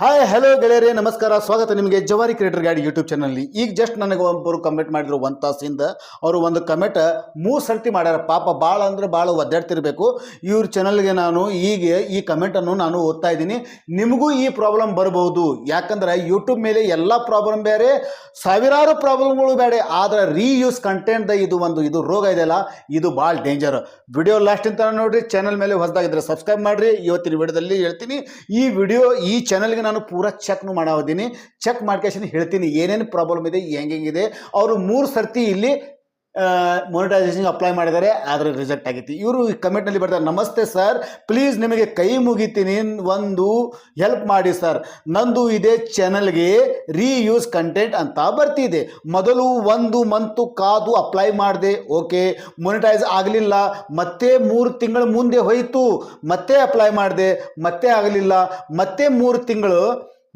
Hi hello ಗೆಳೆಯರೇ, ನಮಸ್ಕಾರ. ಸ್ವಾಗತ ನಿಮಗೆ ಜವಾರಿ ಕ್ರಿಯೇಟರ್ ಗೈಡ್ ಯೂಟ್ಯೂಬ್ ಚಾನಲ್ನಲ್ಲಿ. ಈಗ ಜಸ್ಟ್ ನನಗೆ ಒಬ್ಬರು ಕಮೆಂಟ್ ಮಾಡಿದ್ರು 1 ತಾಸಿಂದ. ಅವರು ಒಂದು ಕಮೆಂಟ್ 3 ಸರ್ತಿ ಮಾಡ್ಯಾರ. ಪಾಪ ಭಾಳ ಅಂದ್ರೆ ಭಾಳ ಒದ್ದಾಡ್ತಿರ್ಬೇಕು. ಇವ್ರ ಚಾನಲ್ಗೆ ನಾನು ಈಗ ಈ ಕಮೆಂಟನ್ನು ನಾನು ಓದ್ತಾ ಇದ್ದೀನಿ. ನಿಮಗೂ ಈ ಪ್ರಾಬ್ಲಮ್ ಬರಬಹುದು. ಯಾಕಂದ್ರೆ ಯೂಟ್ಯೂಬ್ ಮೇಲೆ ಎಲ್ಲ ಪ್ರಾಬ್ಲಮ್ ಬೇರೆ, ಸಾವಿರಾರು ಪ್ರಾಬ್ಲಮ್ಗಳು ಬೇರೆ. ಆದರೆ ರೀಯೂಸ್ ಕಂಟೆಂಟ್ ಇದು ರೋಗ ಇದೆಯಲ್ಲ, ಇದು ಭಾಳ ಡೇಂಜರ್. ವಿಡಿಯೋ ಲಾಸ್ಟ್ ಅಂತ ನೋಡ್ರಿ. ಚಾನಲ್ ಮೇಲೆ ಹೊಸದಾಗಿದ್ರೆ ಸಬ್ಸ್ಕ್ರೈಬ್ ಮಾಡಿರಿ. ಇವತ್ತಿನ ವಿಡಿಯೋದಲ್ಲಿ ಹೇಳ್ತೀನಿ. ಈ ಚಾನಲ್ಗೆ ನಾನು ಪೂರಾ ಚೆಕ್ನು ಮಾಡೋದಿನಿ. ಚೆಕ್ ಮಾಡ್ಕೇಶನ್ ಹೇಳ್ತೀನಿ ಏನೇನು ಪ್ರಾಬ್ಲಮ್ ಇದೆ, ಹೆಂಗಿದೆ. ಅವರು 3 ಸರ್ತಿ ಇಲ್ಲಿ ಮೊನಿಟೈಸೇಷನ್ ಅಪ್ಲೈ ಮಾಡಿದ್ದಾರೆ, ಆದರೆ ರಿಜೆಕ್ಟ್ ಆಗೈತಿ. ಇವರು ಕಮೆಂಟ್ನಲ್ಲಿ ಬರ್ತಾರೆ, ನಮಸ್ತೆ ಸರ್, ಪ್ಲೀಸ್ ನಿಮಗೆ ಕೈ ಮುಗಿತೀನಿ, ಒಂದು ಹೆಲ್ಪ್ ಮಾಡಿ ಸರ್. ನಂದು ಇದೇ ಚಾನಲ್ಗೆ ರೀಯೂಸ್ ಕಂಟೆಂಟ್ ಅಂತ ಬರ್ತಿದೆ. ಮೊದಲು 1 ಮಂತು ಕಾದು ಅಪ್ಲೈ ಮಾಡಿದೆ, ಓಕೆ, ಮೊನಿಟೈಸ್ ಆಗಲಿಲ್ಲ. ಮತ್ತೆ 3 ತಿಂಗಳು ಮುಂದೆ ಹೋಯಿತು, ಮತ್ತೆ ಅಪ್ಲೈ ಮಾಡಿದೆ, ಮತ್ತೆ ಆಗಲಿಲ್ಲ. ಮತ್ತೆ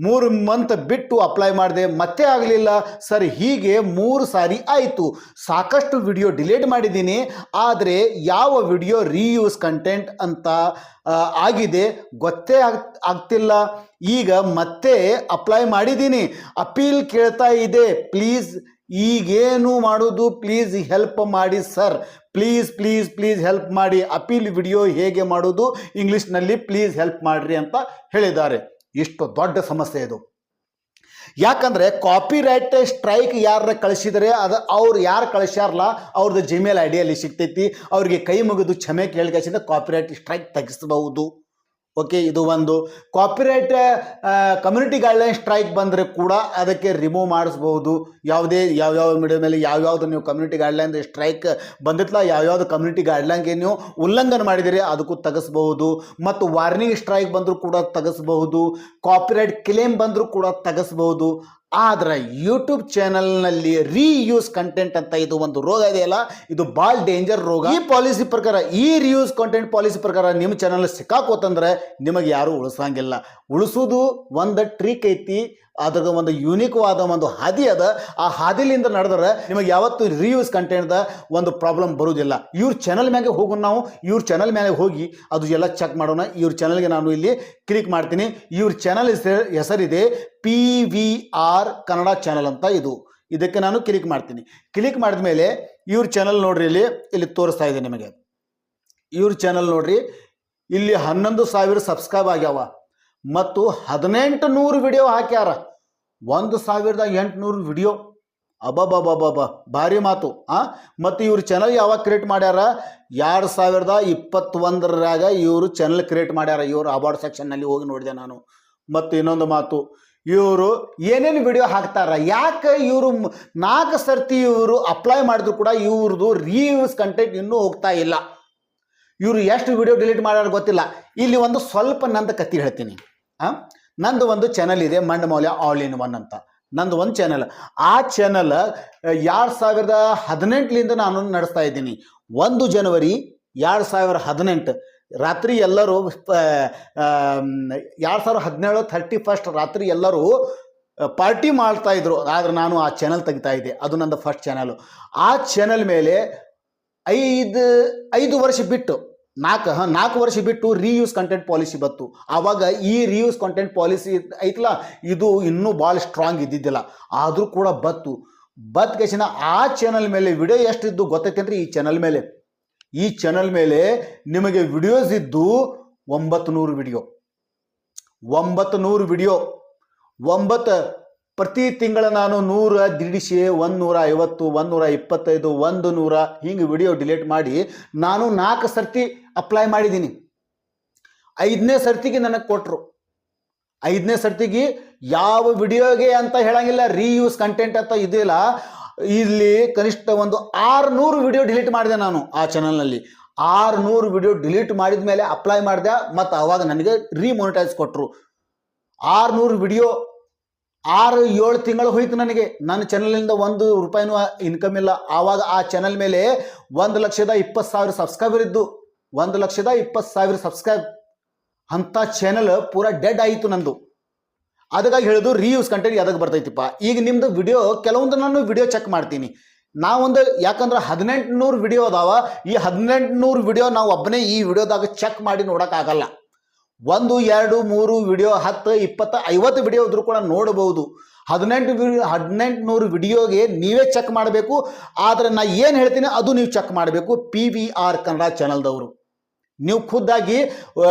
3 ಮಂತ್ ಬಿಟ್ಟು ಅಪ್ಲೈ ಮಾಡಿದೆ, ಮತ್ತೆ ಆಗಲಿಲ್ಲ ಸರ್. ಹೀಗೆ 3 ಸಾರಿ ಆಯಿತು. ಸಾಕಷ್ಟು ವಿಡಿಯೋ ಡಿಲೀಟ್ ಮಾಡಿದ್ದೀನಿ, ಆದರೆ ಯಾವ ವಿಡಿಯೋ ರೀಯೂಸ್ ಕಂಟೆಂಟ್ ಅಂತ ಆಗಿದೆ ಗೊತ್ತೇ ಆಗ್ತಿಲ್ಲ. ಈಗ ಮತ್ತೆ ಅಪ್ಲೈ ಮಾಡಿದ್ದೀನಿ, ಅಪೀಲ್ ಕೇಳ್ತಾ ಇದೆ. ಪ್ಲೀಸ್ ಈಗೇನು ಮಾಡೋದು, ಪ್ಲೀಸ್ ಹೆಲ್ಪ್ ಮಾಡಿ sir. Please please please help ಮಾಡಿ. ಅಪೀಲ್ ವಿಡಿಯೋ ಹೇಗೆ ಮಾಡೋದು ಇಂಗ್ಲೀಷ್ನಲ್ಲಿ ಪ್ಲೀಸ್ ಹೆಲ್ಪ್ ಮಾಡಿರಿ ಅಂತ ಹೇಳಿದ್ದಾರೆ. ಇಷ್ಟು ದೊಡ್ಡ ಸಮಸ್ಯೆ ಇದು. ಯಾಕಂದರೆ ಕಾಪಿರೈಟ್ ಸ್ಟ್ರೈಕ್ ಯಾರ ಕಳಿಸಿದರೆ ಅವ್ರು ಯಾರು ಕಳಿಸ್ಯಾರಲ್ಲ ಅವ್ರದ್ದು ಜಿಮೇಲ್ ಐಡಿಯಲ್ಲಿ ಸಿಗ್ತೈತಿ. ಅವ್ರಿಗೆ ಕೈ ಮುಗಿದು ಕ್ಷಮೆ ಕೇಳಿಕೆಸಿಂದ ಕಾಪಿರೈಟ್ ಸ್ಟ್ರೈಕ್ ತೆಗಿಸಬಹುದು. ಓಕೆ, ಇದು ಒಂದು. ಕಾಪಿರೈಟ್ ಕಮ್ಯುನಿಟಿ ಗೈಡ್ಲೈನ್ ಸ್ಟ್ರೈಕ್ ಬಂದರೆ ಕೂಡ ಅದಕ್ಕೆ ರಿಮೂವ್ ಮಾಡಿಸ್ಬಹುದು. ಯಾವ್ಯಾವ ಮೀಡಿಯಾ ಮೇಲೆ ಯಾವ್ಯಾವುದು ನೀವು ಕಮ್ಯುನಿಟಿ ಗೈಡ್ಲೈನ್ ಸ್ಟ್ರೈಕ್ ಬಂದಿತ್ತಲ್ಲ, ಯಾವ್ಯಾವುದು ಕಮ್ಯುನಿಟಿ ಗೈಡ್ಲೈನ್ಗೆ ನೀವು ಉಲ್ಲಂಘನೆ ಮಾಡಿದಿರಿ ಅದಕ್ಕೂ ತೆಗೆಸಬಹುದು. ಮತ್ತು ವಾರ್ನಿಂಗ್ ಸ್ಟ್ರೈಕ್ ಬಂದರೂ ಕೂಡ ತೆಗೆಸಬಹುದು. ಕಾಪಿರೈಟ್ ಕ್ಲೇಮ್ ಬಂದರೂ ಕೂಡ ತೆಗೆಸಬಹುದು. ಆದರೆ ಯೂಟ್ಯೂಬ್ ಚಾನಲ್ನಲ್ಲಿ ರೀಯೂಸ್ ಕಂಟೆಂಟ್ ಅಂತ ಇದು ಒಂದು ರೋಗ ಇದೆಯಲ್ಲ, ಇದು ಭಾಳ ಡೇಂಜರ್ ರೋಗ. ಈ ಪಾಲಿಸಿ ಪ್ರಕಾರ, ಈ ರೀಯೂಸ್ ಕಂಟೆಂಟ್ ಪಾಲಿಸಿ ಪ್ರಕಾರ ನಿಮ್ಮ ಚಾನಲ್ ಸಿಕ್ಕಾಕೋತಂದ್ರೆ ನಿಮಗೆ ಯಾರು ಉಳಿಸಂಗಿಲ್ಲ. ಉಳಿಸೋದು ಒಂದು ಟ್ರಿಕ್ ಐತಿ, ಅದ್ರದ ಒಂದು ಯೂನಿಕ್ವಾದ ಒಂದು ಹಾದಿ ಅದ. ಆ ಹಾದಿಲಿಂದ ನಡೆದ್ರೆ ನಿಮಗೆ ಯಾವತ್ತು ರೀಯೂಸ್ ಕಂಟೆಂಟ್ದ ಒಂದು ಪ್ರಾಬ್ಲಮ್ ಬರುವುದಿಲ್ಲ. ಇವ್ರ ಚಾನಲ್ ಮ್ಯಾಗೆ ಹೋಗೋಣ ನಾವು. ಇವ್ರ ಚಾನಲ್ ಮ್ಯಾಗೆ ಹೋಗಿ ಅದು ಎಲ್ಲ ಚೆಕ್ ಮಾಡೋಣ. ಇವ್ರ ಚಾನಲ್ಗೆ ನಾನು ಇಲ್ಲಿ ಕ್ಲಿಕ್ ಮಾಡ್ತೀನಿ. ಇವ್ರ ಚಾನಲ್ ಹೆಸರಿದೆ PVR ಕನ್ನಡ ಚಾನಲ್ ಅಂತ. ಇದಕ್ಕೆ ನಾನು ಕ್ಲಿಕ್ ಮಾಡ್ತೀನಿ. ಕ್ಲಿಕ್ ಮಾಡಿದ ಮೇಲೆ ಇವ್ರ ಚಾನಲ್ ನೋಡ್ರಿ, ಇಲ್ಲಿ ತೋರಿಸ್ತಾ ಇದೆ ನಿಮಗೆ. ಇವ್ರ ಚಾನಲ್ ನೋಡ್ರಿ, ಇಲ್ಲಿ 11,000 ಸಬ್ಸ್ಕ್ರೈಬ್ ಆಗ್ಯಾವ ಮತ್ತು 1800 ವಿಡಿಯೋ ಹಾಕ್ಯಾರ. 1,800 ವಿಡಿಯೋ. ಅಬಬಬಬಬ, ಭಾರಿ ಮಾತು. ಮತ್ತು ಇವ್ರ ಚಾನಲ್ ಯಾವಾಗ ಕ್ರಿಯೇಟ್ ಮಾಡ್ಯಾರ? 2021ರಾಗ ಇವರು ಚಾನಲ್ ಕ್ರಿಯೇಟ್ ಮಾಡ್ಯಾರ. ಇವರು ಅವಾರ್ಡ್ ಸೆಕ್ಷನ್ನಲ್ಲಿ ಹೋಗಿ ನೋಡಿದೆ ನಾನು. ಮತ್ತು ಇನ್ನೊಂದು ಮಾತು, ಇವರು ಏನೇನು ವಿಡಿಯೋ ಹಾಕ್ತಾರ, ಯಾಕೆ ಇವರು 4 ಸರ್ತಿ ಇವರು ಅಪ್ಲೈ ಮಾಡಿದ್ರು ಕೂಡ ಇವ್ರದ್ದು ರೀಯೂಸ್ ಕಂಟೆಂಟ್ ಇನ್ನೂ ಹೋಗ್ತಾ ಇಲ್ಲ. ಇವರು ಎಷ್ಟು ವಿಡಿಯೋ ಡಿಲೀಟ್ ಮಾಡ್ಯಾರ ಗೊತ್ತಿಲ್ಲ. ಇಲ್ಲಿ ಒಂದು ಸ್ವಲ್ಪ ನಂದು ಕತೆ ಹೇಳ್ತೀನಿ. ನಂದು ಒಂದು ಚಾನಲ್ ಇದೆ, ಮಂಡ್ ಮೌಲ್ಯ ಆಲ್ ಇನ್ ಒನ್ ಅಂತ. ನಂದು ಒಂದು ಚಾನಲ್. ಆ ಚಾನಲ್ 2018ಲಿಂದ ನಾನು ನಡೆಸ್ತಾ ಇದ್ದೀನಿ. 1 ಜನವರಿ 2018 ರಾತ್ರಿ ಎಲ್ಲರೂ 2017 31 ರಾತ್ರಿ ಎಲ್ಲರೂ ಪಾರ್ಟಿ ಮಾಡ್ತಾ ಇದ್ರು. ಆದರೆ ನಾನು ಆ ಚಾನಲ್ ತೆಗಿತಾ ಇದ್ದೆ. ಅದು ನಂದು ಫಸ್ಟ್ ಚಾನಲ್. ಆ ಚಾನಲ್ ಮೇಲೆ 5 ವರ್ಷ ಬಿಟ್ಟು 4 ವರ್ಷ ಬಿಟ್ಟು ರೀಯೂಸ್ ಕಂಟೆಂಟ್ ಪಾಲಿಸಿ ಬಂತು. ಆವಾಗ ಈ ರೀಯೂಸ್ ಕಂಟೆಂಟ್ ಪಾಲಿಸಿ ಐತಲ್ಲ, ಇದು ಇನ್ನೂ ಭಾಳ ಸ್ಟ್ರಾಂಗ್ ಇದ್ದಿದ್ದಿಲ್ಲ. ಆದರೂ ಕೂಡ ಬತ್ಕೇಶನ ಆ ಚಾನಲ್ ಮೇಲೆ ವಿಡಿಯೋ ಎಷ್ಟಿದ್ದು ಗೊತ್ತೈತೇನ್ರಿ? ಈ ಚಾನಲ್ ಮೇಲೆ ನಿಮಗೆ ವಿಡಿಯೋಸ್ ಇದ್ದು 900 ವಿಡಿಯೋ. 900 ವಿಡಿಯೋ. ಪ್ರತಿ ತಿಂಗಳ ನಾನು 100, 150, 150, 125, 100 ಹಿಂಗೆ ವಿಡಿಯೋ ಡಿಲೀಟ್ ಮಾಡಿ ನಾನು 4 ಸರ್ತಿ ಅಪ್ಲೈ ಮಾಡಿದ್ದೀನಿ. 5ನೇ ಸರ್ತಿಗೆ ನನಗೆ ಕೊಟ್ಟರು. 5ನೇ ಸರ್ತಿಗೆ ಯಾವ ವಿಡಿಯೋಗೆ ಅಂತ ಹೇಳಂಗಿಲ್ಲ, ರೀಯೂಸ್ ಕಂಟೆಂಟ್ ಅಂತ ಇದೆಯಲ್ಲ, ಇಲ್ಲಿ ಕನಿಷ್ಠ ಒಂದು 600 ವಿಡಿಯೋ ಡಿಲೀಟ್ ಮಾಡಿದೆ ನಾನು ಆ ಚಾನಲ್ನಲ್ಲಿ. 600 ವಿಡಿಯೋ ಡಿಲೀಟ್ ಮಾಡಿದ ಮೇಲೆ ಅಪ್ಲೈ ಮಾಡಿದೆ. ಮತ್ತು ಆವಾಗ ನನಗೆ ರೀಮೊನಿಟೈಸ್ ಕೊಟ್ಟರು. 600 ವಿಡಿಯೋ 6-7 ತಿಂಗಳು ಹೋಯ್ತು ನನಗೆ. ನನ್ನ ಚಾನಲಿಂದ 1 ರೂಪಾಯಿನೂ ಇನ್ಕಮ್ ಇಲ್ಲ. ಆವಾಗ ಆ ಚಾನಲ್ ಮೇಲೆ 1,20,000 ಸಬ್ಸ್ಕ್ರೈಬರ್ ಇದ್ದು. 1,20,000 ಸಬ್ಸ್ಕ್ರೈಬ್ ಅಂಥ ಚಾನಲ್ ಪೂರಾ ಡೆಡ್ ಆಯಿತು ನಂದು. ಅದಕ್ಕಾಗಿ ಹೇಳೋದು ರೀಯೂಸ್ ಕಂಟೆಂಟ್ ಅದಕ್ಕೆ ಬರ್ತೈತಿಪ್ಪ. ಈಗ ನಿಮ್ಮದು ವಿಡಿಯೋ ಕೆಲವೊಂದು ನಾನು ವಿಡಿಯೋ ಚೆಕ್ ಮಾಡ್ತೀನಿ. ಯಾಕಂದ್ರೆ 1800 ವಿಡಿಯೋ ಅದಾವ. ಈ 1800 ವಿಡಿಯೋ ನಾವು ಒಬ್ಬನೇ ಈ ವಿಡಿಯೋದಾಗ ಚೆಕ್ ಮಾಡಿ ನೋಡೋಕ್ಕಾಗಲ್ಲ. 1 2 3 ವಿಡಿಯೋ 10 20 50 ವಿಡಿಯೋ ಇದ್ರೂ ಕೂಡ ನೋಡಬಹುದು. 1800 ವಿಡಿಯೋಗೆ ನೀವೇ ಚೆಕ್ ಮಾಡಬೇಕು. ಆದರೆ ನಾ ಏನು ಹೇಳ್ತೀನಿ ಅದು ನೀವು ಚೆಕ್ ಮಾಡಬೇಕು. PVR ಕನ್ನಡ ಚಾನಲ್ದವರು ನೀವು ಖುದ್ದಾಗಿ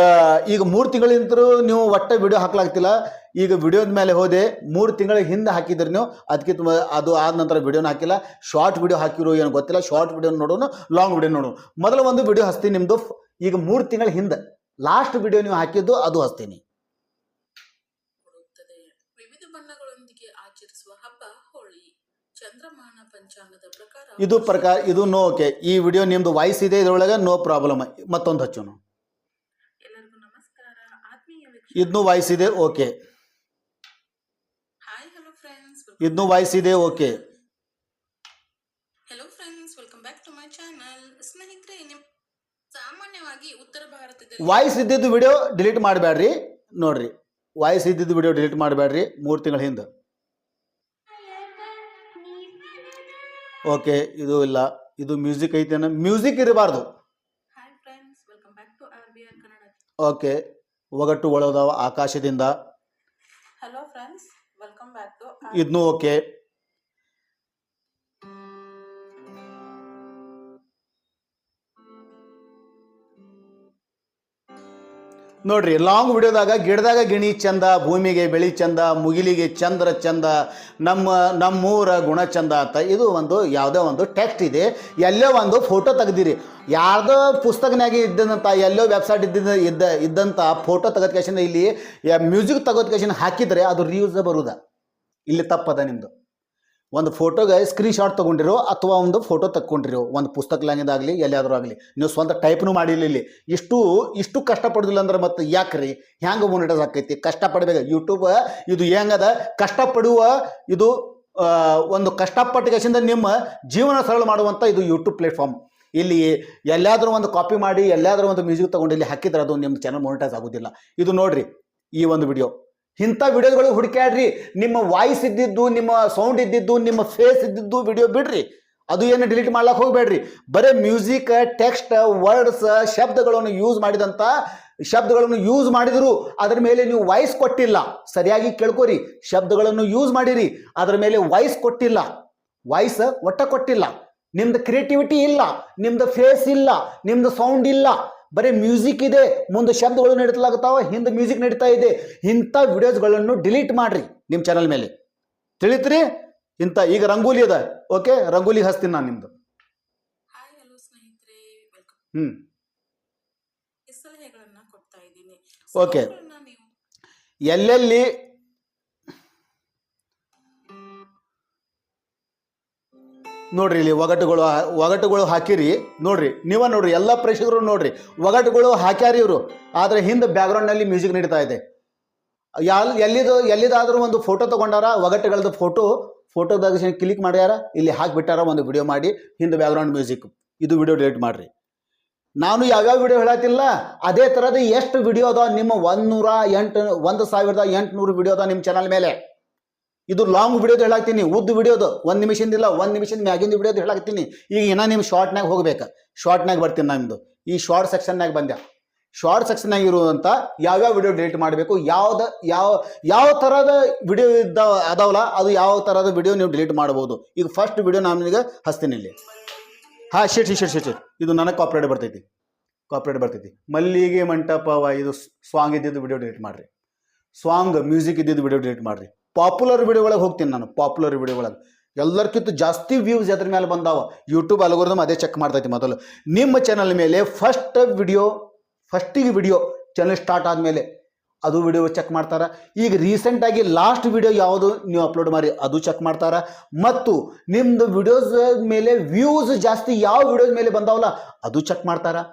ಈಗ 3 ತಿಂಗಳಿಂದ ನೀವು ಒಟ್ಟ ವಿಡಿಯೋ ಹಾಕ್ಲಾಗ್ತಿಲ್ಲ. ಈಗ ವಿಡಿಯೋದ ಮೇಲೆ ಹೋದೆ 3 ತಿಂಗಳ ಹಿಂದೆ ಹಾಕಿದ್ರಿ ನೀವು, ಅದಕ್ಕೆ ಅದು ಆದ ನಂತರ ವಿಡಿಯೋನ ಹಾಕಿಲ್ಲ. ಶಾರ್ಟ್ ವಿಡಿಯೋ ಹಾಕಿರೋ ಏನು ಗೊತ್ತಿಲ್ಲ. ಶಾರ್ಟ್ ವಿಡಿಯೋ ನೋಡೋಣ, ಲಾಂಗ್ ವಿಡಿಯೋ ನೋಡೋಣ. ಮೊದಲು ಒಂದು ವಿಡಿಯೋ ಹಚ್ತೀನಿ ನಿಮ್ಮದು. ಈಗ 3 ತಿಂಗಳ ಹಿಂದೆ ಲಾಸ್ಟ್ ವಿಡಿಯೋ ನೀವು ಹಾಕಿದ್ದು ಅದು ಹಚ್ತೀನಿ. ವಿವಿಧ ಬಣ್ಣಗಳೊಂದಿಗೆ ಆಚರಿಸುವ ಹಬ್ಬ ಹೋಳಿ. ಚಂದ್ರಮಾನ ಪಂಚಾಂಗದ ಪ್ರಕಾರ ಇದು ನೋ ಓಕೆ. ಈ ವಿಡಿಯೋ ನಿಮ್ದು ವಾಯ್ಸ್ ಇದೆ, ಇದರೊಳಗೆ ನೋ ಪ್ರಾಬ್ಲಮ್. ಮತ್ತೊಂದು ಹಚ್ಚೋಣ. ಎಲ್ಲರಿಗೂ ನಮಸ್ಕಾರ ಆತ್ಮೀಯ ಇದನ್ನು ವಾಯ್ಸ್ ಇದೆ ಓಕೆ. ಹಾಯ್ ಹಲೋ ಫ್ರೆಂಡ್ಸ್, ಇದನ್ನು ವಾಯ್ಸ್ ಇದೆ okay. Hello friends, welcome back to my channel. ಸ್ನೇಹಿತರೆ, ಸಾಮಾನ್ಯವಾಗಿ ಉತ್ತರ ಭಾರತದಲ್ಲಿ ವಾಯ್ಸ್ ಇದ್ದಿದ್ದು ವಿಡಿಯೋ ಡಿಲೀಟ್ ಮಾಡಬೇಡ್ರಿ. ನೋಡ್ರಿ, ವಾಯ್ಸ್ ಇದ್ದಿದ್ದು ವಿಡಿಯೋ ಡಿಲೀಟ್ ಮಾಡಬೇಡ್ರಿ. 3 ತಿಂಗಳ ಹಿಂದೆ ಓಕೆ. ಇದು ಇಲ್ಲ, ಇದು ಮ್ಯೂಸಿಕ್ ಐತೇನ? ಮ್ಯೂಸಿಕ್ ಇರಬಾರ್ದು. Hi friends, welcome back to RBR Kannada. Okay. ಒಗಟು ಒಳದಾವ ಆಕಾಶದಿಂದ. Hello friends, welcome back to ಇದನ್ನು ಓಕೆ. ನೋಡ್ರಿ, ಲಾಂಗ್ ವಿಡಿಯೋದಾಗ ಗಿಡದಾಗ ಗಿಣಿ ಚಂದ, ಭೂಮಿಗೆ ಬೆಳಿ ಚಂದ, ಮುಗಿಲಿಗೆ ಚಂದ್ರ ಚಂದ, ನಮ್ಮೂರ ಗುಣ ಚಂದ ಅಂತ ಇದು ಒಂದು ಯಾವುದೋ ಒಂದು ಟೆಕ್ಸ್ಟ್ ಇದೆ. ಎಲ್ಲೋ ಒಂದು ಫೋಟೋ ತೆಗ್ದಿರಿ, ಯಾರ್ದೋ ಪುಸ್ತಕನಾಗ ಇದ್ದಂಥ ಎಲ್ಲೋ ವೆಬ್ಸೈಟ್ ಇದ್ದಂಥ ಫೋಟೋ ತೆಗೆದ್ಕೇಶನ್ ಇಲ್ಲಿ ಮ್ಯೂಸಿಕ್ ತೆಗೆದ್ಕೇಶನ್ ಹಾಕಿದರೆ ಅದು ರಿಯೂಸ್ ಬರುವುದ? ಇಲ್ಲಿ ತಪ್ಪದ ನಿಮ್ಮದು. ಒಂದು ಫೋಟೋಗೆ ಸ್ಕ್ರೀನ್ಶಾಟ್ ತೊಗೊಂಡಿರೋ ಅಥವಾ ಒಂದು ಫೋಟೋ ತಕ್ಕೊಂಡಿರೋ, ಒಂದು ಪುಸ್ತಕಲಾಗಿದ್ದಾಗಲಿ ಎಲ್ಲಿಯಾದರೂ ಆಗಲಿ, ನೀವು ಸ್ವಂತ ಟೈಪ್ನು ಮಾಡಿಲ್ಲ. ಇಲ್ಲಿ ಇಷ್ಟು ಕಷ್ಟಪಡೋದಿಲ್ಲ ಅಂದ್ರೆ ಮತ್ತೆ ಯಾಕ್ರಿ ಹ್ಯಾಂಗೆ ಮೊನಿಟೈಸ್ ಆಕೈತಿ? ಕಷ್ಟಪಡಬೇಕು. ಯೂಟ್ಯೂಬ್ ಇದು ಹೆಂಗದ, ಕಷ್ಟಪಡುವ ಇದು ಒಂದು ಕಷ್ಟಪಟ್ಟಿಗೆಸಿಂದ ನಿಮ್ಮ ಜೀವನ ಸರಳ ಮಾಡುವಂಥ ಇದು ಯೂಟ್ಯೂಬ್ ಪ್ಲೇಟ್ಫಾರ್ಮ್. ಇಲ್ಲಿ ಎಲ್ಲಾದರೂ ಒಂದು ಕಾಪಿ ಮಾಡಿ ಎಲ್ಲಾದರೂ ಒಂದು ಮ್ಯೂಸಿಕ್ ತೊಗೊಂಡು ಇಲ್ಲಿ ಹಾಕಿದ್ರೆ ಅದು ನಿಮ್ಮ ಚಾನಲ್ ಮೊನಿಟೈಸ್ ಆಗೋದಿಲ್ಲ. ಇದು ನೋಡಿರಿ, ಈ ಒಂದು ವಿಡಿಯೋ ಇಂಥ ವಿಡಿಯೋಗಳು ಹುಡುಕ್ಯಾಡ್ರಿ. ನಿಮ್ಮ ವಾಯ್ಸ್ ಇದ್ದಿದ್ದು, ನಿಮ್ಮ ಸೌಂಡ್ ಇದ್ದಿದ್ದು, ನಿಮ್ಮ ಫೇಸ್ ಇದ್ದಿದ್ದು ವಿಡಿಯೋ ಬಿಡ್ರಿ. ಅದು ಏನು ಡಿಲೀಟ್ ಮಾಡ್ಲಿಕ್ಕೆ ಹೋಗಬೇಡ್ರಿ. ಬರೀ ಮ್ಯೂಸಿಕ್, ಟೆಕ್ಸ್ಟ್, ವರ್ಡ್ಸ್, ಶಬ್ದಗಳನ್ನು ಯೂಸ್ ಮಾಡಿದ್ರು ಅದರ ಮೇಲೆ ನೀವು ವಾಯ್ಸ್ ಕೊಟ್ಟಿಲ್ಲ. ಸರಿಯಾಗಿ ಕೇಳ್ಕೊರಿ. ಶಬ್ದಗಳನ್ನು ಯೂಸ್ ಮಾಡಿರಿ, ಅದರ ಮೇಲೆ ವಾಯ್ಸ್ ಕೊಟ್ಟಿಲ್ಲ. ವಾಯ್ಸ್ ಒಟ್ಟ ಕೊಟ್ಟಿಲ್ಲ. ನಿಮ್ದು ಕ್ರಿಯೇಟಿವಿಟಿ ಇಲ್ಲ, ನಿಮ್ದು ಫೇಸ್ ಇಲ್ಲ, ನಿಮ್ದು ಸೌಂಡ್ ಇಲ್ಲ. ಬರೀ ಮ್ಯೂಸಿಕ್ ಇದೆ, ಮುಂದೆ ಶಬ್ದಗಳು ನಡೀತಲಾಗ್ತಾವ, ಹಿಂದೆ ಮ್ಯೂಸಿಕ್ ನಡೀತಾ ಇದೆ. ಇಂಥ ವಿಡಿಯೋಸ್ಗಳನ್ನು ಡಿಲೀಟ್ ಮಾಡ್ರಿ ನಿಮ್ಮ ಚಾನಲ್ ಮೇಲೆ. ತಿಳಿತ್ರಿ? ಈಗ ರಂಗೋಲಿ ಅದ ಓಕೆ, ರಂಗೋಲಿ ಹಚ್ತೀನಿ ನಾನು ನಿಮ್ದು. ಹಾಯ್ ಹಲೋ ಸ್ನೇಹಿತರೆ, ವೆಲ್ಕಮ್. ಸಲಹೆಗಳನ್ನು ಕೊಡ್ತಾ ಇದ್ದೀನಿ. ಓಕೆ. ಎಲ್ಲೆಲ್ಲಿ ನೋಡ್ರಿ, ಇಲ್ಲಿ ಒಗಟುಗಳು ಹಾಕಿರಿ. ನೋಡ್ರಿ, ನೋಡ್ರಿ, ಎಲ್ಲ ಪ್ರೇಕ್ಷಕರು ನೋಡ್ರಿ, ಒಗಟುಗಳು ಹಾಕ್ಯಾರಿ ಇವರು. ಆದರೆ ಹಿಂದೆ ಬ್ಯಾಕ್ಗ್ರೌಂಡ್ನಲ್ಲಿ ಮ್ಯೂಸಿಕ್ ನಡೀತಾ ಇದೆ. ಎಲ್ಲಿದಾದ್ರೂ ಒಂದು ಫೋಟೋ ತೊಗೊಂಡಾರ, ಒಗಟುಗಳದ್ದು ಫೋಟೋದಾಗ ಕ್ಲಿಕ್ ಮಾಡ್ಯಾರ, ಇಲ್ಲಿ ಹಾಕಿಬಿಟ್ಟಾರ ಒಂದು ವಿಡಿಯೋ ಮಾಡಿ, ಹಿಂದೆ ಬ್ಯಾಕ್ಗ್ರೌಂಡ್ ಮ್ಯೂಸಿಕ್. ಇದು ವಿಡಿಯೋ ಡಿಲೀಟ್ ಮಾಡ್ರಿ. ನಾನು ಯಾವ್ಯಾವ ವಿಡಿಯೋ ಹೇಳತ್ತಿಲ್ಲ ಅದೇ ಥರದ ಎಷ್ಟು ವಿಡಿಯೋ ಅದ ನಿಮ್ಮ 1800 ವಿಡಿಯೋ ಅದ ನಿಮ್ಮ ಚಾನಲ್ ಮೇಲೆ. ಇದು ಲಾಂಗ್ ವಿಡಿಯೋದು ಹೇಳಾಕ್ತೀನಿ, ಉದ್ದು ವಿಡಿಯೋದು 1 ನಿಮಿಷದಿಂದ 1 ನಿಮಿಷದ ಮ್ಯಾಗಿಂದ ವಿಡಿಯೋದು ಹೇಳಾಕ್ತೀನಿ. ಈಗ ಇನ್ನೂ ನಿಮ್ಮ ಶಾರ್ಟ್ನಾಗ ಹೋಗ್ಬೇಕು. ಶಾರ್ಟ್ನಾಗ ಬರ್ತೀನಿ ನಮ್ಮದು. ಈ ಶಾರ್ಟ್ ಸೆಕ್ಷನ್ನಾಗ ಬಂದೆ. ಶಾರ್ಟ್ ಸೆಕ್ಷನ್ನಾಗ ಇರುವಂಥ ಯಾವ್ಯಾವ ವಿಡಿಯೋ ಡಿಲೀಟ್ ಮಾಡಬೇಕು, ಯಾವ ಥರದ ವಿಡಿಯೋ ಅದಾವಲ್ಲ ಅದು ಯಾವ ಥರದ ವಿಡಿಯೋ ನೀವು ಡಿಲೀಟ್ ಮಾಡ್ಬೋದು. ಈಗ ಫಸ್ಟ್ ವಿಡಿಯೋ ನಾನು ಈಗ ಹಚ್ತೀನಿ ಇಲ್ಲಿ. ಹಾಂ, ಶಿಟ್. ಇದು ನನಗೆ ಕಾಪಿರೈಟ್ ಬರ್ತೈತಿ. ಮಲ್ಲಿಗೆ ಮಂಟಪವ ಇದು ಸಾಂಗ್ ಇದ್ದಿದ್ದು ವಿಡಿಯೋ ಡಿಲೀಟ್ ಮಾಡಿರಿ. ಸಾಂಗ್ ಮ್ಯೂಸಿಕ್ ಇದ್ದಿದ್ದು ವಿಡಿಯೋ ಡಿಲೀಟ್ ಮಾಡಿರಿ. ಪಾಪ್ಯುಲರ್ ವಿಡಿಯೋ ಒಳಗೆ ಹೋಗ್ತೀನಿ ನಾನು. ಪಾಪ್ಯುಲರ್ ವಿಡಿಯೋ ಒಳಗೆ ಎಲ್ಲರಿಗಿಂತ ಜಾಸ್ತಿ ವ್ಯೂಸ್ ಅದ್ರ ಮೇಲೆ ಬಂದಾವ. ಯೂಟ್ಯೂಬ್ ಅಲ್ಗೋರಿದಮ್ ಅದೇ ಚೆಕ್ ಮಾಡ್ತೈತಿ. ಮೊದಲು ನಿಮ್ಮ ಚಾನಲ್ ಮೇಲೆ ಫಸ್ಟಿಗೆ ವಿಡಿಯೋ ಚಾನಲ್ ಸ್ಟಾರ್ಟ್ ಆದಮೇಲೆ ಅದು ವಿಡಿಯೋ ಚೆಕ್ ಮಾಡ್ತಾರೆ. ಈಗ ರೀಸೆಂಟಾಗಿ ಲಾಸ್ಟ್ ವಿಡಿಯೋ ಯಾವುದು ನೀವು ಅಪ್ಲೋಡ್ ಮಾಡಿ ಅದು ಚೆಕ್ ಮಾಡ್ತಾರೆ. ಮತ್ತು ನಿಮ್ಮದು ವಿಡಿಯೋಸ್ ಮೇಲೆ ವ್ಯೂಸ್ ಜಾಸ್ತಿ ಯಾವ ವಿಡಿಯೋಸ್ ಮೇಲೆ ಬಂದಾವಲ್ಲ ಅದು ಚೆಕ್ ಮಾಡ್ತಾರೆ.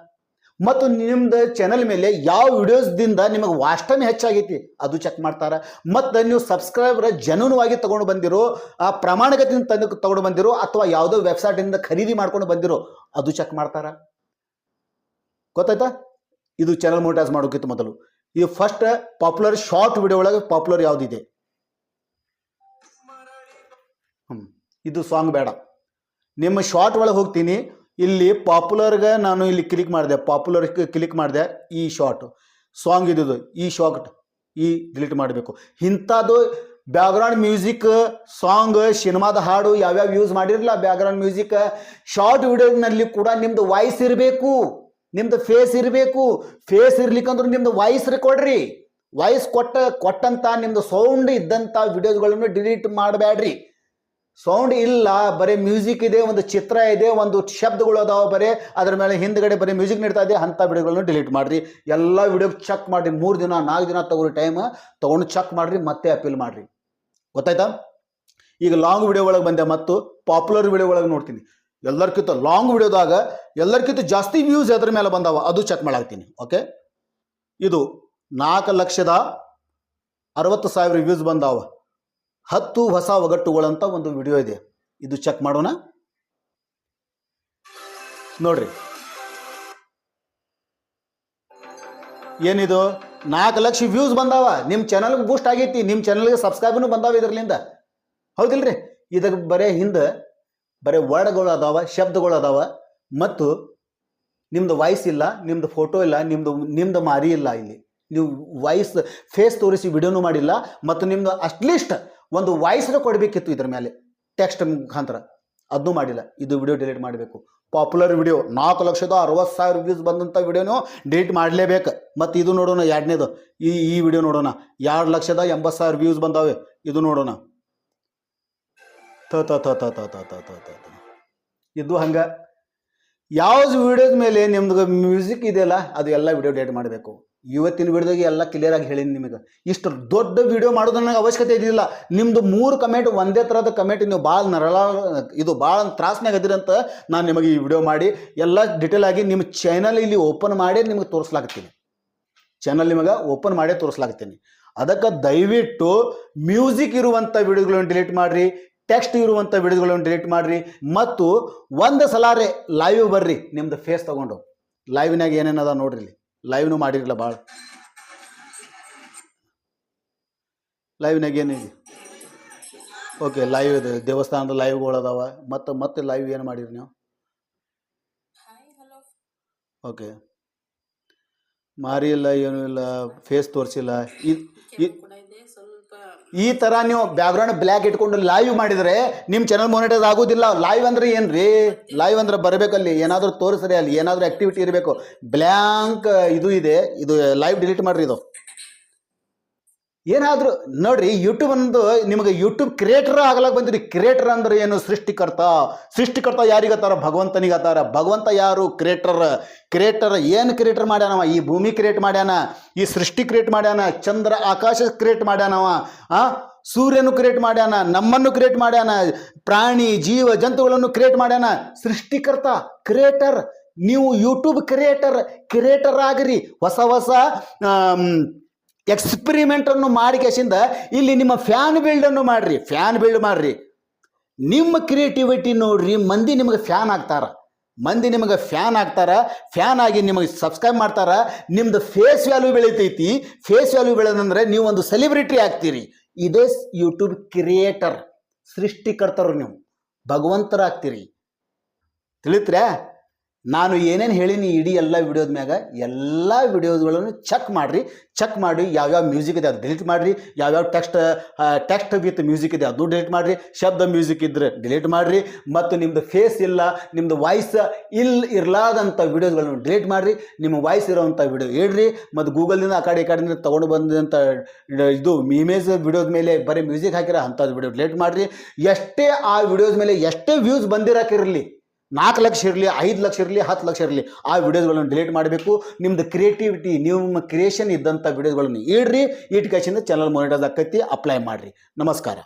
ಮತ್ತು ನಿಮ್ಮದು ಚಾನಲ್ ಮೇಲೆ ಯಾವ ವಿಡಿಯೋಸ್ದಿಂದ ನಿಮಗೆ ವಾಚ್ ಟೈಮ್ ಹೆಚ್ಚಾಗೈತಿ ಅದು ಚೆಕ್ ಮಾಡ್ತಾರೆ. ಮತ್ತು ನೀವು ಸಬ್ಸ್ಕ್ರೈಬರ್ ಜೆನ್ಯೂನ್ವಾಗಿ ತೊಗೊಂಡು ಬಂದಿರೋ, ಪ್ರಾಮಾಣಿಕತೆಯಿಂದ ತೊಗೊಂಡು ಬಂದಿರೋ, ಅಥವಾ ಯಾವುದೋ ವೆಬ್ಸೈಟಿಂದ ಖರೀದಿ ಮಾಡ್ಕೊಂಡು ಬಂದಿರೋ ಅದು ಚೆಕ್ ಮಾಡ್ತಾರೆ. ಗೊತ್ತಾಯ್ತಾ? ಇದು ಚಾನಲ್ ಮೊನಿಟೈಸ್ ಮಾಡೋಕ್ಕಿಂತ ಮೊದಲು ಇದು ಫಸ್ಟ್ ಪಾಪ್ಯುಲರ್ ಶಾರ್ಟ್ ವಿಡಿಯೋ ಒಳಗೆ ಪಾಪ್ಯುಲರ್ ಯಾವುದಿದೆ. ಇದು ಸಾಂಗ್ ಬೇಡ. ನಿಮ್ಮ ಶಾರ್ಟ್ ಒಳಗೆ ಹೋಗ್ತೀನಿ. ಇಲ್ಲಿ ಪಾಪ್ಯುಲರ್ಗೆ ನಾನು ಇಲ್ಲಿ ಕ್ಲಿಕ್ ಮಾಡಿದೆ. ಪಾಪ್ಯುಲರ್ ಕ್ಲಿಕ್ ಮಾಡಿದೆ. ಈ ಶಾರ್ಟ್ ಸಾಂಗ್ ಇದ್ದು ಈ ಶಾರ್ಟ್ ಈ ಡಿಲೀಟ್ ಮಾಡಬೇಕು. ಇಂಥದ್ದು ಬ್ಯಾಕ್ಗ್ರೌಂಡ್ ಮ್ಯೂಸಿಕ್ ಸಾಂಗ್ ಸಿನಿಮಾದ ಹಾಡು ಯಾವ್ಯಾವ ಯೂಸ್ ಮಾಡಿರಲ್ಲ ಬ್ಯಾಕ್ಗ್ರೌಂಡ್ ಮ್ಯೂಸಿಕ್ ಶಾರ್ಟ್ ವಿಡಿಯೋನಲ್ಲಿ ಕೂಡ ನಿಮ್ದು ವಾಯ್ಸ್ ಇರಬೇಕು, ನಿಮ್ದು ಫೇಸ್ ಇರಬೇಕು. ಫೇಸ್ ಇರ್ಲಿಕ್ಕಂದ್ರೆ ನಿಮ್ದು ವಾಯ್ಸ್ ರೆಕಾರ್ಡ್ರಿ. ವಾಯ್ಸ್ ಕೊಟ್ಟಂತ ನಿಮ್ದು ಸೌಂಡ್ ಇದ್ದಂಥ ವಿಡಿಯೋಸ್ಗಳನ್ನು ಡಿಲೀಟ್ ಮಾಡಬೇಡ್ರಿ. ಸೌಂಡ್ ಇಲ್ಲ, ಬರೀ ಮ್ಯೂಸಿಕ್ ಇದೆ, ಒಂದು ಚಿತ್ರ ಇದೆ, ಒಂದು ಶಬ್ದಗಳು ಅದಾವ, ಬರೀ ಅದ್ರ ಮೇಲೆ ಹಿಂದ್ಗಡೆ ಬರೀ ಮ್ಯೂಸಿಕ್ ನೀಡ್ತಾ ಇದೆ, ಅಂಥ ವಿಡಿಯೋಗಳನ್ನು ಡಿಲೀಟ್ ಮಾಡಿರಿ. ಎಲ್ಲ ವಿಡಿಯೋ ಚೆಕ್ ಮಾಡಿರಿ, 3 ದಿನ 4 ದಿನ ತಗೊಳ್ಳಿ ಟೈಮ್ ತೊಗೊಂಡು ಚೆಕ್ ಮಾಡಿರಿ, ಮತ್ತೆ ಅಪೀಲ್ ಮಾಡಿರಿ. ಗೊತ್ತಾಯ್ತಾ? ಈಗ ಲಾಂಗ್ ವಿಡಿಯೋ ಒಳಗೆ ಬಂದೆ ಮತ್ತು ಪಾಪ್ಯುಲರ್ ವಿಡಿಯೋ ಒಳಗೆ ನೋಡ್ತೀನಿ. ಎಲ್ಲರಿಗಿಂತ ಲಾಂಗ್ ವಿಡಿಯೋದಾಗ ಎಲ್ಲರಿಗಿಂತ ಜಾಸ್ತಿ ವ್ಯೂಸ್ ಎದ್ರ ಮೇಲೆ ಬಂದಾವ ಅದು ಚೆಕ್ ಮಾಡಾಕ್ತೀನಿ. ಓಕೆ, ಇದು 4,60,000 ವ್ಯೂಸ್ ಬಂದಾವ. 10 ಹೊಸ ಒಗಟುಗಳಂತ ಒಂದು ವಿಡಿಯೋ ಇದೆ, ಇದು ಚೆಕ್ ಮಾಡೋಣ. ನೋಡ್ರಿ, ಏನಿದು 4 ಲಕ್ಷ ವ್ಯೂಸ್ ಬಂದಾವ. ನಿಮ್ಮ ಚಾನಲ್ಗೆ ಬೂಸ್ಟ್ ಆಗೈತಿ, ನಿಮ್ಮ ಚಾನಲ್ಗೆ ಸಬ್ಸ್ಕ್ರೈಬ್ನು ಬಂದಾವ ಇದರ್ಲಿಂದ. ಹೌದಿಲ್ರಿ? ಇದಕ್ಕೆ ಬರೀ ಹಿಂದೆ ಬರೀ ವರ್ಡ್ಗಳು ಅದಾವ, ಶಬ್ದಗಳು ಅದಾವ, ಮತ್ತು ನಿಮ್ದು ವಾಯ್ಸ್ ಇಲ್ಲ, ನಿಮ್ದು ಫೋಟೋ ಇಲ್ಲ, ನಿಮ್ದು ಮಾರಿ ಇಲ್ಲ. ಇಲ್ಲಿ ನೀವು ವಾಯ್ಸ್ ಫೇಸ್ ತೋರಿಸಿ ವಿಡಿಯೋನು ಮಾಡಿಲ್ಲ, ಮತ್ತು ನಿಮ್ದು ಅಟ್ಲೀಸ್ಟ್ ಒಂದು ವಾಯ್ಸ್ನ ಕೊಡಬೇಕಿತ್ತು ಇದ್ರ ಮೇಲೆ ಟೆಕ್ಸ್ಟ್ ಮುಖಾಂತರ, ಅದನ್ನೂ ಮಾಡಿಲ್ಲ. ಇದು ವಿಡಿಯೋ ಡಿಲೀಟ್ ಮಾಡಬೇಕು. ಪಾಪ್ಯುಲರ್ ವಿಡಿಯೋ 4,60,000 ವ್ಯೂಸ್ ಬಂದಂಥ ವಿಡಿಯೋನು ಡಿಲೀಟ್ ಮಾಡಲೇಬೇಕು. ಮತ್ತು ಇದು ನೋಡೋಣ, ಎರಡನೇದು ಈ ವಿಡಿಯೋ ನೋಡೋಣ. 2,80,000 ವ್ಯೂಸ್ ಬಂದಾವೆ, ಇದು ನೋಡೋಣ. ಇದು ಹಂಗೆ ಯಾವ್ದು ವಿಡಿಯೋದ ಮೇಲೆ ನಿಮ್ದು ಮ್ಯೂಸಿಕ್ ಇದೆಯಲ್ಲ ಅದು ಎಲ್ಲ ವಿಡಿಯೋ ಡಿಲೀಟ್ ಮಾಡಬೇಕು. ಇವತ್ತಿನ ವಿಡಿಯೋದಾಗೆ ಎಲ್ಲ ಕ್ಲಿಯರ್ ಆಗಿ ಹೇಳೀನಿ ನಿಮಗೆ. ಇಷ್ಟು ದೊಡ್ಡ ವಿಡಿಯೋ ಮಾಡೋದು ನನಗೆ ಅವಶ್ಯಕತೆ ಇದ್ದಿಲ್ಲ. ನಿಮ್ಮದು 3 ಕಮೆಂಟ್ ಒಂದೇ ಥರದ ಕಮೆಂಟ್, ನೀವು ಭಾಳ ತ್ರಾಸ್ನಾಗ ಅದಿರಂತ ನಾನು ನಿಮಗೆ ಈ ವಿಡಿಯೋ ಮಾಡಿ ಎಲ್ಲ ಡಿಟೇಲ್ ಆಗಿ ನಿಮ್ಮ ಚಾನಲ್ ಇಲ್ಲಿ ಓಪನ್ ಮಾಡಿ ನಿಮಗೆ ತೋರಿಸ್ಲಾಗ್ತೀನಿ. ಚಾನಲ್ ನಿಮಗೆ ಓಪನ್ ಮಾಡೇ ತೋರಿಸ್ಲಾಗ್ತೀನಿ. ಅದಕ್ಕೆ ದಯವಿಟ್ಟು ಮ್ಯೂಸಿಕ್ ಇರುವಂಥ ವಿಡಿಯೋಗಳನ್ನು ಡಿಲೀಟ್ ಮಾಡಿರಿ, ಟೆಕ್ಸ್ಟ್ ಇರುವಂಥ ವಿಡಿಯೋಗಳನ್ನು ಡಿಲೀಟ್ ಮಾಡಿರಿ, ಮತ್ತು ಒಂದು ಸಲಾರೆ ಲೈವ್ ಬರ್ರಿ ನಿಮ್ದು ಫೇಸ್ ತೊಗೊಂಡು. ಲೈವ್ನಾಗ ಏನೇನದ ನೋಡ್ರಿ, ಇಲ್ಲಿ ಲೈವ್ನು ಮಾಡಿರಲಿಲ್ಲ ಭಾಳ. ಲೈವ್ನಾಗ ಏನಿದೆ? ಓಕೆ, ಲೈವ್ ಇದೆ, ದೇವಸ್ಥಾನದ ಲೈವ್ಗಳು ಅದಾವ. ಮತ್ತೆ ಲೈವ್ ಏನು ಮಾಡಿರಿ ನೀವು? ಓಕೆ, ಮಾರಿ ಇಲ್ಲ, ಏನೂ ಇಲ್ಲ, ಫೇಸ್ ತೋರಿಸಿಲ್ಲ. ಈ ಥರ ನೀವು ಬ್ಯಾಕ್ಗ್ರೌಂಡ್ ಬ್ಲ್ಯಾಕ್ ಇಟ್ಕೊಂಡು ಲೈವ್ ಮಾಡಿದರೆ ನಿಮ್ಮ ಚಾನಲ್ ಮಾನಿಟೈಸ್ ಆಗೋದಿಲ್ಲ. ಲೈವ್ ಅಂದರೆ ಏನು ರೀ? ಲೈವ್ ಅಂದ್ರೆ ಬರಬೇಕಲ್ಲಿ ಏನಾದರೂ ತೋರಿಸ್ರಿ, ಅಲ್ಲಿ ಏನಾದರೂ ಆ್ಯಕ್ಟಿವಿಟಿ ಇರಬೇಕು. ಬ್ಲ್ಯಾಂಕ್ ಇದು ಇದೆ, ಇದು ಲೈವ್ ಡಿಲೀಟ್ ಮಾಡಿರಿ. ಇದು ಏನಾದರೂ ನೋಡ್ರಿ, ಯೂಟ್ಯೂಬ್ ಅನ್ನೋದು ನಿಮಗೆ ಯೂಟ್ಯೂಬ್ ಕ್ರಿಯೇಟರ್ ಆಗಲಾಗ ಬಂದಿರಿ. ಕ್ರಿಯೇಟರ್ ಅಂದ್ರೆ ಏನು? ಸೃಷ್ಟಿಕರ್ತ ಯಾರಿಗತ್ತಾರ? ಭಗವಂತನಿಗತ್ತಾರ. ಭಗವಂತ ಯಾರು? ಕ್ರಿಯೇಟರ್ ಏನು ಕ್ರಿಯೇಟರ್ ಮಾಡ್ಯಾನವ? ಈ ಭೂಮಿ ಕ್ರಿಯೇಟ್ ಮಾಡ್ಯಾನ, ಈ ಸೃಷ್ಟಿ ಕ್ರಿಯೇಟ್ ಮಾಡ್ಯಾನ, ಚಂದ್ರ ಆಕಾಶ ಕ್ರಿಯೇಟ್ ಮಾಡ್ಯಾನವ, ಸೂರ್ಯನು ಕ್ರಿಯೇಟ್ ಮಾಡ್ಯಾನ, ನಮ್ಮನ್ನು ಕ್ರಿಯೇಟ್ ಮಾಡ್ಯಾನ, ಪ್ರಾಣಿ ಜೀವ ಜಂತುಗಳನ್ನು ಕ್ರಿಯೇಟ್ ಮಾಡ್ಯಾನ. ಸೃಷ್ಟಿಕರ್ತ, ಕ್ರಿಯೇಟರ್. ನೀವು ಯೂಟ್ಯೂಬ್ ಕ್ರಿಯೇಟರ್ ಆಗಿರಿ. ಹೊಸ ಎಕ್ಸ್ಪೆರಿಮೆಂಟನ್ನು ಮಾಡಿ ಕೇಸಿಂದ ಇಲ್ಲಿ ನಿಮ್ಮ ಫ್ಯಾನ್ ಬಿಲ್ಡ್ ಮಾಡ್ರಿ. ನಿಮ್ಮ ಕ್ರಿಯೇಟಿವಿಟಿ ನೋಡ್ರಿ, ಮಂದಿ ನಿಮಗೆ ಫ್ಯಾನ್ ಆಗ್ತಾರ. ಫ್ಯಾನ್ ಆಗಿ ನಿಮಗೆ ಸಬ್ಸ್ಕ್ರೈಬ್ ಮಾಡ್ತಾರ. ನಿಮ್ದು ಫೇಸ್ ವ್ಯಾಲ್ಯೂ ಬೆಳಿತೈತಿ. ಫೇಸ್ ವ್ಯಾಲ್ಯೂ ಬೆಳೆದಂದ್ರೆ ನೀವು ಒಂದು ಸೆಲೆಬ್ರಿಟಿ ಆಗ್ತೀರಿ. ಇದೇ ಯೂಟ್ಯೂಬ್ ಕ್ರಿಯೇಟರ್. ಸೃಷ್ಟಿಕರ್ತರು, ನೀವು ಭಗವಂತರಾಗ್ತೀರಿ. ತಿಳಿತ್ರ್ಯಾ? ನಾನು ಏನೇನು ಹೇಳೀನಿ ಇಡೀ ಎಲ್ಲ ವಿಡಿಯೋದ ಮ್ಯಾಗ ಎಲ್ಲ ವಿಡಿಯೋಸ್ಗಳನ್ನು ಚೆಕ್ ಮಾಡಿ ಯಾವ್ಯಾವ ಮ್ಯೂಸಿಕ್ ಇದೆ ಅದು ಡಿಲೀಟ್ ಮಾಡಿರಿ, ಯಾವ್ಯಾವ ಟೆಕ್ಸ್ಟ್ ವಿತ್ ಮ್ಯೂಸಿಕ್ ಇದೆ ಅದು ಡಿಲೀಟ್ ಮಾಡಿರಿ, ಶಬ್ದ ಮ್ಯೂಸಿಕ್ ಇದ್ದರೆ ಡಿಲೀಟ್ ಮಾಡಿರಿ, ಮತ್ತು ನಿಮ್ಮದು ಫೇಸ್ ಇಲ್ಲ, ನಿಮ್ಮದು ವಾಯ್ಸ್ ಇರಲಾರ್ದಂಥ ವಿಡಿಯೋಸ್ಗಳನ್ನು ಡಿಲೀಟ್ ಮಾಡಿರಿ. ನಿಮ್ಮ ವಾಯ್ಸ್ ಇರೋವಂಥ ವಿಡಿಯೋ ಇಡ್ರಿ. ಮತ್ತು ಗೂಗಲ್ನಿಂದ ಆ ಕಡೆಯಿಂದ ತೊಗೊಂಡು ಬಂದಂಥ ಇದು ಇಮೇಜ್ ವಿಡಿಯೋದ ಮೇಲೆ ಬರೀ ಮ್ಯೂಸಿಕ್ ಹಾಕಿರೋ ಅಂಥದ್ದು ವಿಡಿಯೋ ಡಿಲೀಟ್ ಮಾಡಿರಿ. ಎಷ್ಟೇ ಆ ವಿಡಿಯೋಸ್ ಮೇಲೆ ಎಷ್ಟೇ ವ್ಯೂಸ್ ಬಂದಿರೋಕ್ಕಿರಲಿ, 4 ಲಕ್ಷ ಇರಲಿ, 5 ಲಕ್ಷ ಇರಲಿ, 10 ಲಕ್ಷ ಇರಲಿ, ಆ ವಿಡಿಯೋಸ್ಗಳನ್ನು ಡಿಲೀಟ್ ಮಾಡಬೇಕು. ನಿಮ್ಮದು ಕ್ರಿಯೇಟಿವಿಟಿ, ನಿಮ್ಮ ಕ್ರಿಯೇಷನ್ ಇದ್ದಂಥ ವಿಡಿಯೋಸ್ಗಳನ್ನು ಇಡ್ರಿ. ಇಟ್ಕೇಶಿಂದ ಚಾನಲ್ ಮಾನಿಟೈಸ್ ಆಕೈತಿ. ಅಪ್ಲೈ ಮಾಡಿರಿ. ನಮಸ್ಕಾರ.